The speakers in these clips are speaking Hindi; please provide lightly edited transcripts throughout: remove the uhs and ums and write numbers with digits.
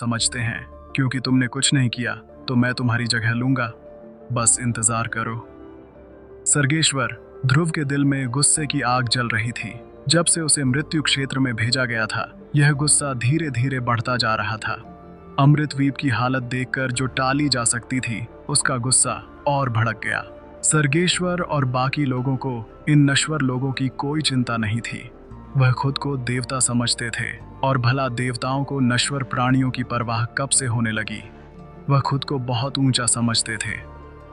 समझते हैं, क्योंकि तुमने कुछ नहीं किया तो मैं तुम्हारी जगह लूंगा। बस इंतजार करो। सर्गेश्वर, ध्रुव के दिल में गुस्से की आग जल रही थी। जब से उसे मृत्यु क्षेत्र में भेजा गया था, यह गुस्सा धीरे धीरे बढ़ता जा रहा था। अमृतवीप की हालत देखकर जो टाली जा सकती थी, उसका गुस्सा और भड़क गया। सर्गेश्वर और बाकी लोगों को इन नश्वर लोगों की कोई चिंता नहीं थी। वह खुद को देवता समझते थे, और भला देवताओं को नश्वर प्राणियों की परवाह कब से होने लगी। वह खुद को बहुत ऊंचा समझते थे।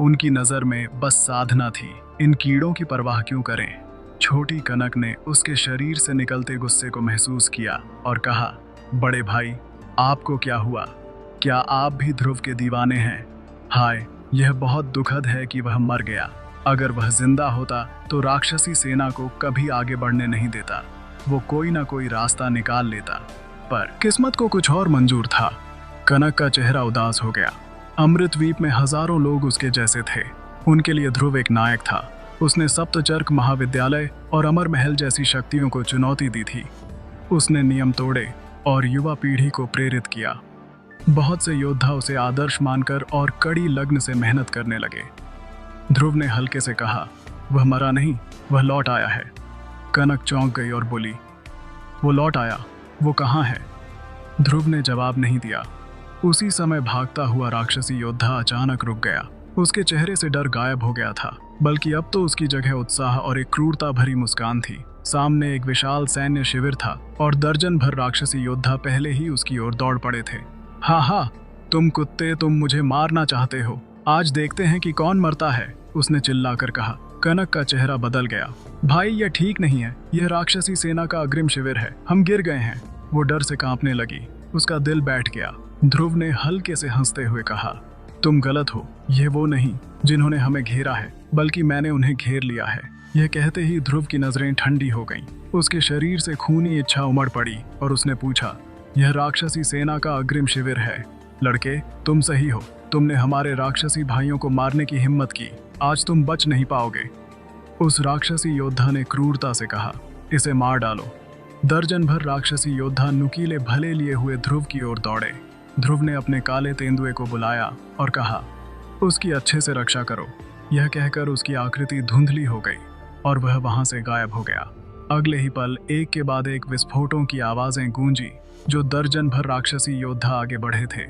उनकी नज़र में बस साधना थी। इन कीड़ों की परवाह क्यों करें। छोटी कनक ने उसके शरीर से निकलते गुस्से को महसूस किया और कहा, बड़े भाई, आपको क्या हुआ? क्या आप भी ध्रुव के दीवाने हैं? हाय, यह बहुत दुखद है कि वह मर गया। अगर वह जिंदा होता तो राक्षसी सेना को कभी आगे बढ़ने नहीं देता। वो कोई ना कोई रास्ता निकाल लेता, पर किस्मत को कुछ और मंजूर था। कनक का चेहरा उदास हो गया। अमृतवीप में हजारों लोग उसके जैसे थे। उनके लिए ध्रुव एक नायक था। उसने सप्तचर्क महाविद्यालय और अमर महल जैसी शक्तियों को चुनौती दी थी। उसने नियम तोड़े और युवा पीढ़ी को प्रेरित किया। बहुत से योद्धा उसे आदर्श मानकर और कड़ी लग्न से मेहनत करने लगे। ध्रुव ने हल्के से कहा, वह मरा नहीं, वह लौट आया है। कनक चौंक गई और बोली, वो लौट आया? वो कहाँ है? ध्रुव ने जवाब नहीं दिया। उसी समय भागता हुआ राक्षसी योद्धा अचानक रुक गया। उसके चेहरे से डर गायब हो गया था, बल्कि अब तो उसकी जगह उत्साह और एक क्रूरता भरी मुस्कान थी। सामने एक विशाल सैन्य शिविर था और दर्जन भर राक्षसी योद्धा पहले ही उसकी ओर दौड़ पड़े थे। हा, तुम कुत्ते, तुम मुझे मारना चाहते हो। आज देखते हैं कि कौन मरता है, उसने चिल्लाकर कहा। कनक का चेहरा बदल गया। भाई, यह ठीक नहीं है। यह राक्षसी सेना का अग्रिम शिविर है। हम गिर गए हैं। वो डर से कांपने लगी। उसका दिल बैठ गया। ध्रुव ने हल्के से हंसते हुए कहा, तुम गलत हो। यह वो नहीं जिन्होंने हमें घेरा है, बल्कि मैंने उन्हें घेर लिया है। यह कहते ही ध्रुव की नजरें ठंडी हो गईं। उसके शरीर से खूनी इच्छा उमड़ पड़ी और उसने पूछा, यह राक्षसी सेना का अग्रिम शिविर है? लड़के, तुम सही हो। तुमने हमारे राक्षसी भाइयों को मारने की हिम्मत की। आज तुम बच नहीं पाओगे। उस राक्षसी योद्धा ने क्रूरता से कहा, इसे मार डालो। दर्जन भर राक्षसी योद्धा नुकीले भले लिए हुए ध्रुव की ओर दौड़े। ध्रुव ने अपने काले तेंदुए को बुलाया और कहा, उसकी अच्छे से रक्षा करो। यह कहकर उसकी आकृति धुंधली हो गई और वह वहां से गायब हो गया। अगले ही पल एक के बाद एक विस्फोटों की आवाजें गूंजी। जो दर्जन भर राक्षसी योद्धा आगे बढ़े थे,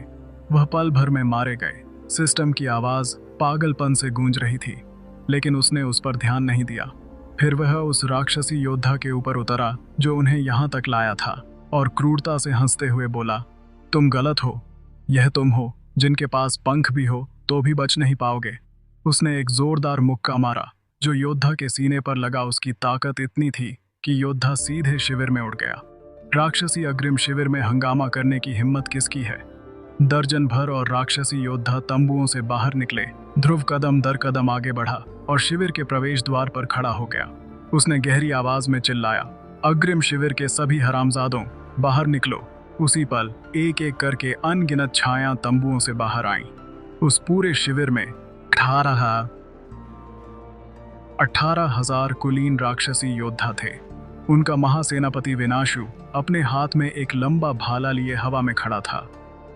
वह पल भर में मारे गए। सिस्टम की आवाज पागलपन से गूंज रही थी, लेकिन उसने उस पर ध्यान नहीं दिया। फिर वह उस राक्षसी योद्धा के ऊपर उतरा जो उन्हें यहाँ तक लाया था, और क्रूरता से हंसते हुए बोला, तुम गलत हो। यह तुम हो जिनके पास पंख भी हो तो भी बच नहीं पाओगे। उसने एक जोरदार मुक्का मारा। जो योद्धा के सीने पर लगा, उसकी ताकत इतनी थी कि योद्धा सीधे शिविर में उड़ गया। राक्षसी अग्रिम शिविर में हंगामा करने की हिम्मत किसकी है? दर्जन भर और राक्षसी योद्धा तंबुओं से बाहर निकले। ध्रुव कदम दर कदम आगे बढ़ा और शिविर के प्रवेश द्वार पर खड़ा हो गया। उसने गहरी आवाज में चिल्लाया, अग्रिम शिविर के सभी हरामजादों, बाहर निकलो। उसी पल एक एक करके अनगिनत छायां तंबुओं से बाहर आईं। उस पूरे शिविर में 18,000 कुलीन राक्षसी योद्धा थे। उनका महासेनापति विनाशु अपने हाथ में एक लंबा भाला लिए हवा में खड़ा था।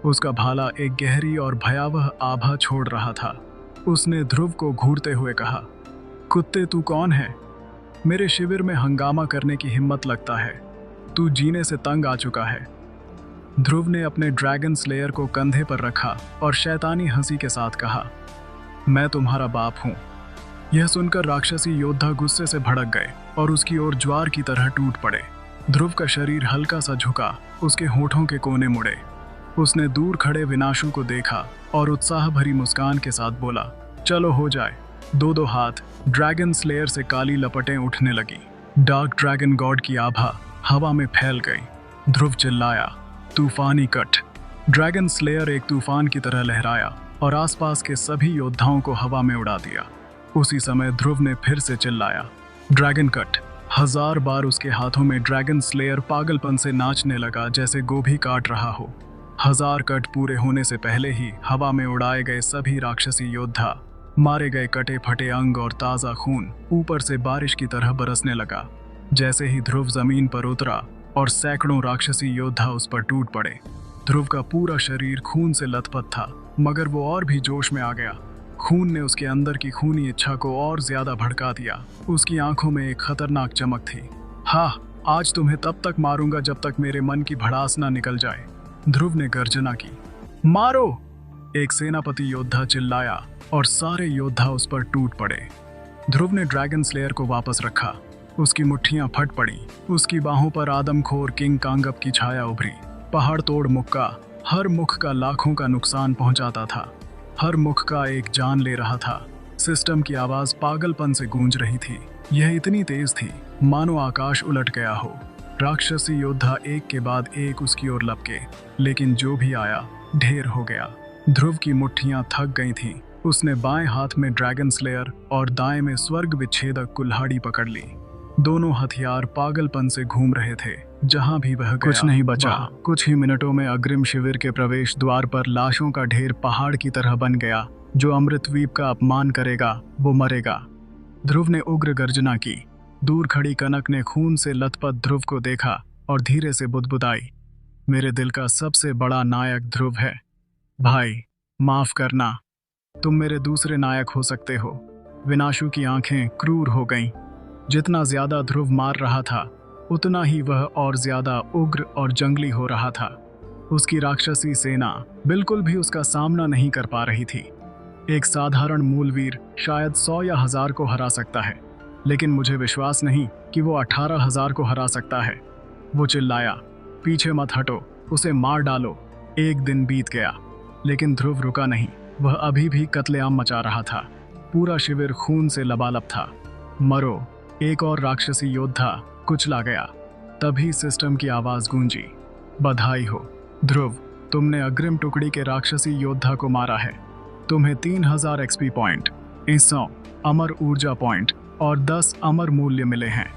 उसका भाला एक गहरी और भयावह आभा छोड़ रहा था। उसने ध्रुव को घूरते हुए कहा, कुत्ते, तू कौन है? मेरे शिविर में हंगामा करने की हिम्मत लगता है? तू जीने से तंग आ चुका है। ध्रुव ने अपने ड्रैगन स्लेयर को कंधे पर रखा और शैतानी हंसी के साथ कहा, मैं तुम्हारा बाप हूं। यह सुनकर राक्षसी योद्धा गुस्से से भड़क गए और उसकी ओर ज्वार की तरह टूट पड़े। ध्रुव का शरीर हल्का सा झुका, उसके होठों के कोने मुड़े। उसने दूर खड़े विनाशु को देखा और उत्साह भरी मुस्कान के साथ बोला, चलो हो जाए। दो हाथ ड्रैगन स्लेयर से काली लपटें उठने लगी। डार्क ड्रैगन गॉड की आभा हवा में फैल गई। ध्रुव चिल्लाया, तूफानी कट। ड्रैगन स्लेयर एक तूफान की तरह लहराया और आसपास के सभी योद्धाओं को हवा में उड़ा दिया। उसी समय ध्रुव ने फिर से चिल्लाया, ड्रैगन कट। 1000 बार उसके हाथों में ड्रैगन स्लेयर पागलपन से नाचने लगा, जैसे गोभी काट रहा हो। 1000 कट पूरे होने से पहले ही हवा में उड़ाए गए सभी राक्षसी योद्धा, मारे गए कटे फटे अंग और ताज़ा खून ऊपर से बारिश की तरह बरसने लगा। जैसे ही ध्रुव जमीन पर उतरा और सैकड़ों राक्षसी योद्धा उस पर टूट पड़े, ध्रुव का पूरा शरीर खून से लथपथ था, मगर वो और भी जोश में आ गया। खून ने उसके अंदर की खूनी इच्छा को और ज्यादा भड़का दिया। उसकी आंखों में एक खतरनाक चमक थी। हाँ, आज तुम्हें तब तक मारूंगा जब तक मेरे मन की भड़ास ना निकल जाए, ध्रुव ने गर्जना की। मारो! एक सेनापति योद्धा चिल्लाया और सारे योद्धा उस पर टूट पड़े। ध्रुव ने ड्रैगन स्लेयर को वापस रखा। उसकी मुट्ठियां फट पड़ी। उसकी बाहों पर आदमखोर किंग कांगब की छाया उभरी। पहाड़ तोड़ मुक्का, हर मुख का लाखों का नुकसान पहुंचाता था। हर मुख का एक जान ले रहा था। सिस्टम की आवाज पागलपन से गूंज रही थी। यह इतनी तेज थी मानो आकाश उलट गया हो। राक्षसी योद्धा एक के बाद एक उसकी ओर लपके, लेकिन जो भी आया ढेर हो गया। ध्रुव की मुट्ठियां थक गई थीं। उसने बाएं हाथ में ड्रैगन स्लेयर और दाएं में स्वर्ग विच्छेदक कुल्हाड़ी पकड़ ली। दोनों हथियार पागलपन से घूम रहे थे। जहां भी वह गया, कुछ नहीं बचा। कुछ ही मिनटों में अग्रिम शिविर के प्रवेश द्वार पर लाशों का ढेर पहाड़ की तरह बन गया। जो अमृतद्वीप का अपमान करेगा वो मरेगा। ध्रुव ने उग्र गर्जना की। दूर खड़ी कनक ने खून से लथपथ ध्रुव को देखा और धीरे से बुदबुदाई, मेरे दिल का सबसे बड़ा नायक ध्रुव है। भाई, माफ करना, तुम मेरे दूसरे नायक हो सकते हो। विनाशु की आंखें क्रूर हो गईं। जितना ज्यादा ध्रुव मार रहा था, उतना ही वह और ज्यादा उग्र और जंगली हो रहा था। उसकी राक्षसी सेना बिल्कुल भी उसका सामना नहीं कर पा रही थी। एक साधारण मूलवीर शायद 100 या 1000 को हरा सकता है, लेकिन मुझे विश्वास नहीं कि वो 18,000 को हरा सकता है। वो चिल्लाया, पीछे मत हटो, उसे मार डालो। एक दिन बीत गया, लेकिन ध्रुव रुका नहीं। वह अभी भी कत्लेआम मचा रहा था। पूरा शिविर खून से लबालब था। मरो! एक और राक्षसी योद्धा कुचला गया। तभी सिस्टम की आवाज गूंजी, बधाई हो ध्रुव, तुमने अग्रिम टुकड़ी के राक्षसी योद्धा को मारा है। तुम्हें 3000 एक्सपी पॉइंट, 100 अमर ऊर्जा पॉइंट और 10 अमर मूल्य मिले हैं।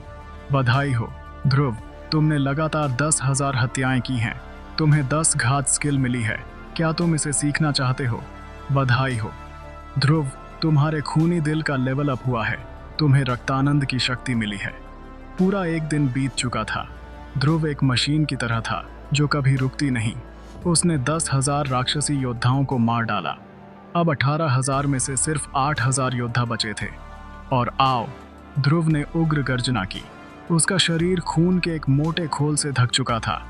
बधाई हो ध्रुव, तुमने लगातार 10,000 हत्याएं की हैं। तुम्हें 10 घात स्किल मिली है। क्या तुम इसे सीखना चाहते हो? बधाई हो ध्रुव, तुम्हारे खूनी दिल का लेवल अप हुआ है। तुम्हें रक्तानंद की शक्ति मिली है। पूरा एक दिन बीत चुका था। ध्रुव एक मशीन की तरह था जो कभी रुकती नहीं। उसने 10,000 राक्षसी योद्धाओं को मार डाला। अब 18,000 में से सिर्फ 8,000 योद्धा बचे थे। और आओ, ध्रुव ने उग्र गर्जना की। उसका शरीर खून के एक मोटे खोल से ढक चुका था,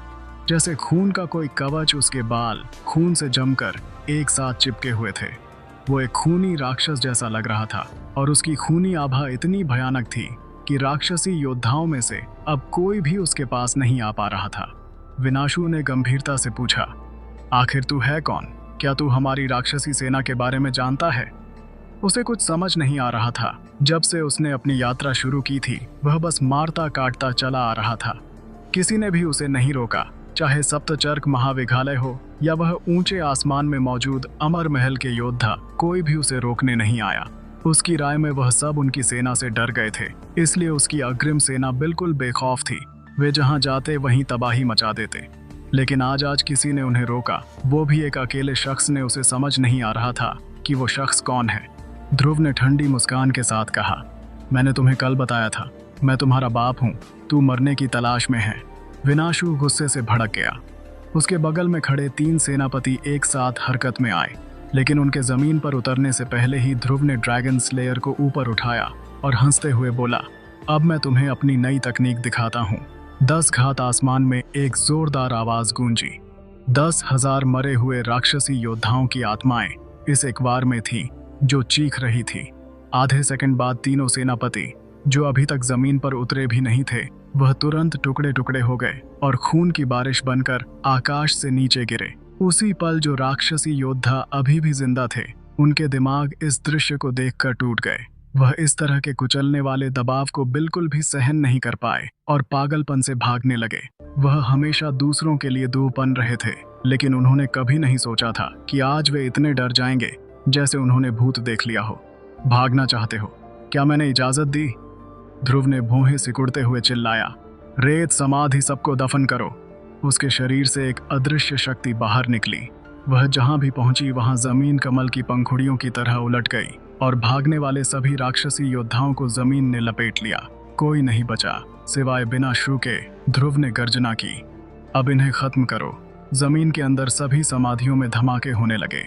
जैसे खून का कोई कवच उसके बाल खून से जमकर एक साथ चिपके हुए थे। वो एक खूनी राक्षस जैसा लग रहा था और उसकी खूनी आभा इतनी भयानक थी कि राक्षसी योद्धाओं में से अब कोई भी उसके पास नहीं आ पा रहा था। विनाशु ने गंभीरता से पूछा, आखिर तू है कौन? क्या तू हमारी राक्षसी सेना के बारे में जानता है? उसे कुछ समझ नहीं आ रहा था। जब से उसने अपनी यात्रा शुरू की थी, वह बस मारता काटता चला आ रहा था। किसी ने भी उसे नहीं रोका, चाहे सप्तचर्क महाविघालय हो या वह ऊंचे आसमान में मौजूद अमर महल के योद्धा, कोई भी उसे रोकने नहीं आया। उसकी राय में वह सब उनकी सेना से डर गए थे, इसलिए उसकी अग्रिम सेना बिल्कुल बेखौफ थी। वे जहां जाते वहीं तबाही मचा देते। लेकिन आज किसी ने उन्हें रोका, वो भी एक अकेले शख्स ने। उसे समझ नहीं आ रहा था कि वो शख्स कौन है। ध्रुव ने ठंडी मुस्कान के साथ कहा, मैंने तुम्हें कल बताया था, मैं तुम्हारा बाप हूँ। तू मरने की तलाश में है। विनाशु गुस्से से भड़क गया। उसके बगल में खड़े 3 सेनापति एक साथ हरकत में आए, लेकिन उनके जमीन पर उतरने से पहले ही ध्रुव ने ड्रैगन स्लेयर को ऊपर उठाया और हंसते हुए बोला, अब मैं तुम्हें अपनी नई तकनीक दिखाता हूँ। 10 घात आसमान में एक जोरदार आवाज गूंजी। 10,000 मरे हुए राक्षसी योद्धाओं की आत्माएं इस एकवार में थी जो चीख रही थी। आधे सेकंड बाद तीनों सेनापति, जो अभी तक जमीन पर उतरे भी नहीं थे, वह तुरंत टुकड़े टुकड़े हो गए और खून की बारिश बनकर आकाश से नीचे गिरे। उसी पल जो राक्षसी योद्धा अभी भी जिंदा थे, उनके दिमाग इस दृश्य को देखकर टूट गए। वह इस तरह के कुचलने वाले दबाव को बिल्कुल भी सहन नहीं कर पाए और पागलपन से भागने लगे। वह हमेशा दूसरों के लिए दूरपन रहे थे, लेकिन उन्होंने कभी नहीं सोचा था कि आज वे इतने डर जाएंगे जैसे उन्होंने भूत देख लिया हो। भागना चाहते हो? क्या मैंने इजाजत दी? ध्रुव ने भौहें सिकुड़ते हुए चिल्लाया, रेत समाधि सबको दफन करो। उसके शरीर से एक अदृश्य शक्ति बाहर निकली। वह जहां भी पहुंची वहां जमीन कमल की पंखुड़ियों की तरह उलट गई और भागने वाले सभी राक्षसी योद्धाओं को जमीन ने लपेट लिया। कोई नहीं बचा सिवाय विनाशु के। ध्रुव ने गर्जना की, अब इन्हें खत्म करो। जमीन के अंदर सभी समाधियों में धमाके होने लगे।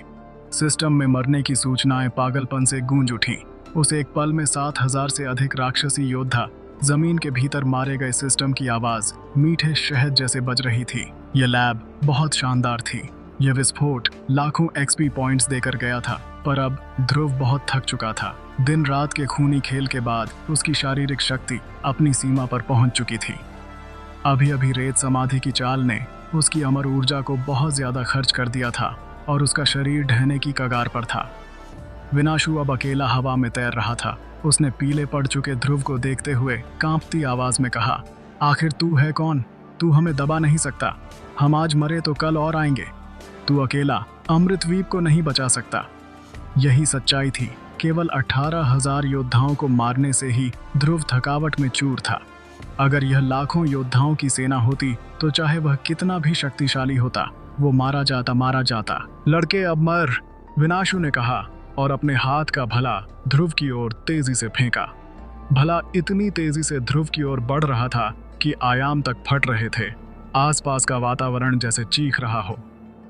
सिस्टम में मरने की सूचनाएं पागलपन से गूंज उठी। उस एक पल में 7,000 से अधिक राक्षसी योद्धा जमीन के भीतर मारे गए। सिस्टम की आवाज मीठे शहद जैसे बज रही थी। यह लैब बहुत शानदार थी। यह विस्फोट लाखों एक्सपी पॉइंट्स देकर गया था, पर अब ध्रुव बहुत थक चुका था। दिन रात के खूनी खेल के बाद उसकी शारीरिक शक्ति अपनी सीमा पर पहुंच चुकी थी। अभी अभी रेत समाधि की चाल ने उसकी अमर ऊर्जा को बहुत ज्यादा खर्च कर दिया था और उसका शरीर ढहने की कगार पर था। विनाशु अब अकेला हवा में तैर रहा था। उसने पीले पड़ चुके ध्रुव को देखते हुए कांपती आवाज में कहा, आखिर तू है कौन? तू हमें दबा नहीं सकता। हम आज मरे तो कल और आएंगे। तू अकेला अमृतद्वीप को नहीं बचा सकता। यही सच्चाई थी। केवल 18,000 योद्धाओं को मारने से ही ध्रुव थकावट में चूर था। अगर यह लाखों योद्धाओं की सेना होती तो चाहे वह कितना भी शक्तिशाली होता, वो मारा जाता। लड़के अब मर, विनाशु ने कहा और अपने हाथ का भला ध्रुव की ओर तेजी से फेंका। भला इतनी तेजी से ध्रुव की ओर बढ़ रहा था कि आयाम तक फट रहे थे। आसपास का वातावरण जैसे चीख रहा हो।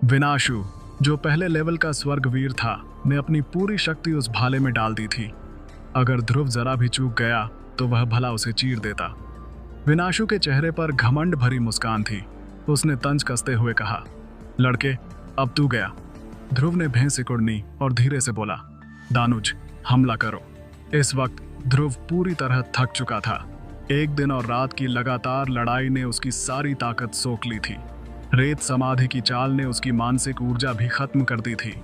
विनाशु, जो पहले लेवल का स्वर्गवीर था, ने अपनी पूरी शक्ति उस भाले में डाल दी थी। अगर ध्रुव जरा भी चूक गया तो वह भला उसे चीर देता। विनाशु के चेहरे पर घमंड भरी मुस्कान थी। उसने तंज कसते हुए कहा, लड़के अब तू गया। ध्रुव ने भैंस सिकुड़नी और धीरे से बोला, दानुज हमला करो। इस वक्त ध्रुव पूरी तरह थक चुका था। एक दिन और रात की लगातार लड़ाई ने उसकी सारी ताकत सोख ली थी। रेत समाधि की चाल ने उसकी मानसिक ऊर्जा भी खत्म कर दी थी।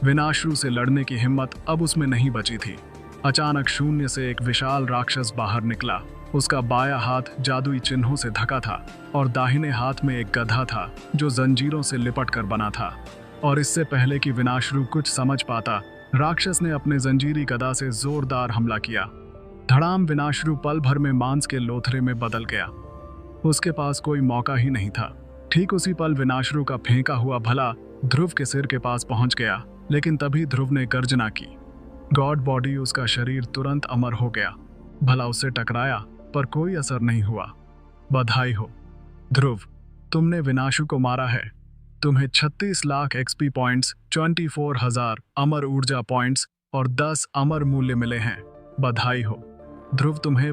विनाशु से लड़ने की हिम्मत अब उसमें नहीं बची थी। अचानक शून्य से एक विशाल राक्षस बाहर निकला। उसका बायां हाथ जादुई चिन्हों से ढका था और दाहिने हाथ में एक गधा था जो जंजीरों से लिपट कर बना था। और इससे पहले कि विनाशु कुछ समझ पाता, राक्षस ने अपने जंजीरी गदा से जोरदार हमला किया। धड़ाम, विनाशु पल भर में मांस के लोथरे में बदल गया। उसके पास कोई मौका ही नहीं था। ठीक उसी पल विनाशु का फेंका हुआ भला ध्रुव के सिर के पास पहुंच गया, लेकिन तभी ध्रुव ने गर्जना की। गॉड बॉडी, उसका शरीर तुरंत अमर हो गया। भला उससे टकराया पर कोई असर नहीं हुआ। बधाई हो ध्रुव, तुमने विनाशु को मारा है। तुम्हें 36 लाख एक्सपी पॉइंट्स, 24,000 अमर ऊर्जा पॉइंट्स और 10 अमर मूल्य मिले हैं। बधाई हो ध्रुव, तुम्हें